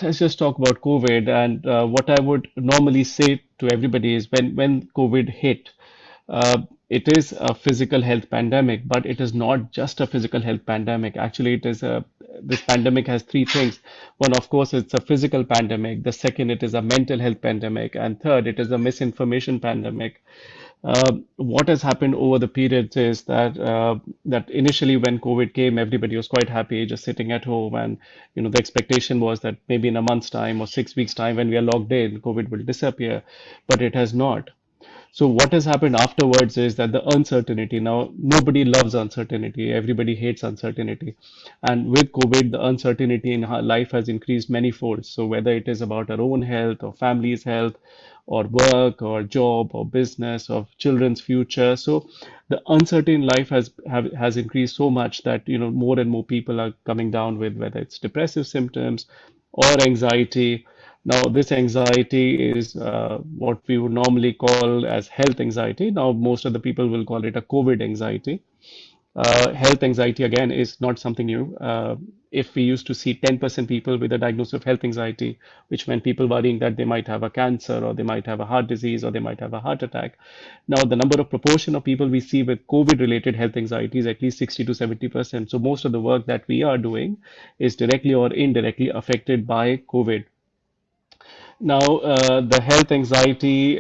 let's just talk about COVID. And what I would normally say to everybody is when COVID hit, uh, it is a physical health pandemic, but it is not just a physical health pandemic. Actually, this pandemic has three things. One, of course, it's a physical pandemic. The second, it is a mental health pandemic, and third, it is a misinformation pandemic. What has happened over the periods is that initially when COVID came, everybody was quite happy, just sitting at home, and the expectation was that maybe in a month's time or 6 weeks' time, when we are locked in, COVID will disappear, but it has not. So what has happened afterwards is that the uncertainty. Now, nobody loves uncertainty. Everybody hates uncertainty. And with COVID, the uncertainty in our life has increased many folds. So whether it is about our own health or family's health or work or job or business or children's future. So the uncertain life has increased so much that more and more people are coming down with whether it's depressive symptoms or anxiety. Now, this anxiety is what we would normally call as health anxiety. Now, most of the people will call it a COVID anxiety. Health anxiety, again, is not something new. If we used to see 10% people with a diagnosis of health anxiety, which meant people worrying that they might have a cancer or they might have a heart disease or they might have a heart attack. Now, the number of proportion of people we see with COVID-related health anxiety is at least 60 to 70%. So most of the work that we are doing is directly or indirectly affected by COVID. Now, the health anxiety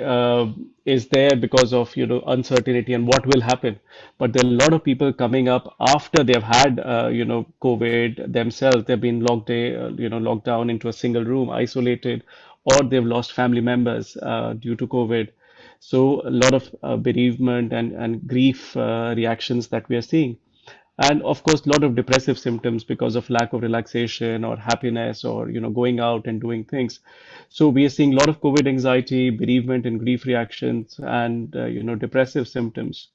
is there because of uncertainty and what will happen. But there are a lot of people coming up after they've had COVID themselves. They've been locked down into a single room, isolated, or they've lost family members due to COVID. So a lot of bereavement and grief reactions that we are seeing. And of course, a lot of depressive symptoms because of lack of relaxation or happiness or going out and doing things. So we are seeing a lot of COVID anxiety, bereavement and grief reactions, and depressive symptoms.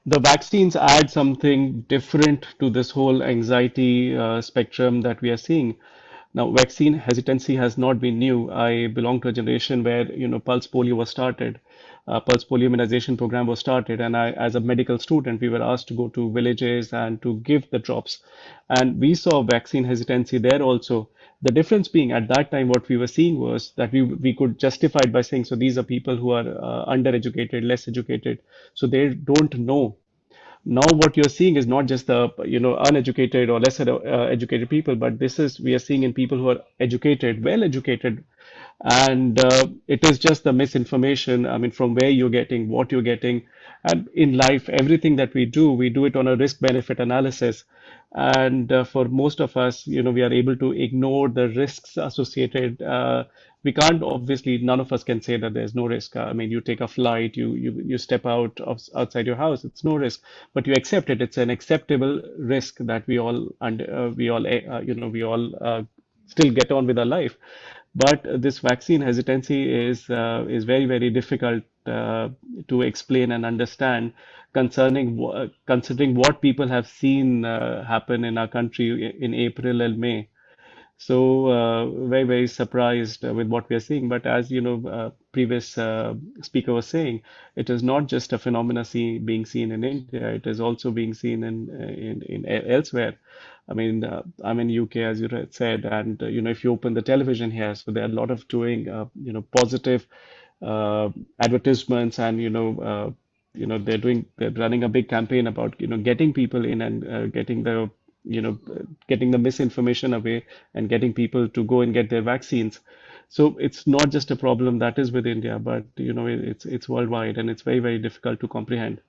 The vaccines add something different to this whole anxiety spectrum that we are seeing. Now, vaccine hesitancy has not been new. I belong to a generation where, pulse polio was started, pulse polio immunization program was started, and as a medical student, we were asked to go to villages and to give the drops, and we saw vaccine hesitancy there also. The difference being at that time, what we were seeing was that we could justify it by saying, so these are people who are undereducated, less educated, so they don't know. Now what you're seeing is not just the uneducated or lesser educated people, but this is we are seeing in people who are educated, well educated, and it is just the misinformation. I mean, from where you're getting, what you're getting, and in life, everything that we do it on a risk benefit analysis. And for most of us, we are able to ignore the risks associated. We can't, obviously, none of us can say that there's no risk. I mean, you take a flight, you step outside your house, it's no risk, but you accept it. It's an acceptable risk that we all still get on with our life. But this vaccine hesitancy is very, very difficult to explain and understand considering what people have seen happen in our country in April and May. So very, very surprised with what we are seeing. But as previous speaker was saying, it is not just a phenomena being seen in India. It is also being seen in elsewhere. I mean, I'm in UK, as you said, and if you open the television here, so there are a lot of doing positive advertisements, and they're running a big campaign about getting people in and getting the misinformation away and getting people to go and get their vaccines. So it's not just a problem that is with India, but it's worldwide, and it's very, very difficult to comprehend.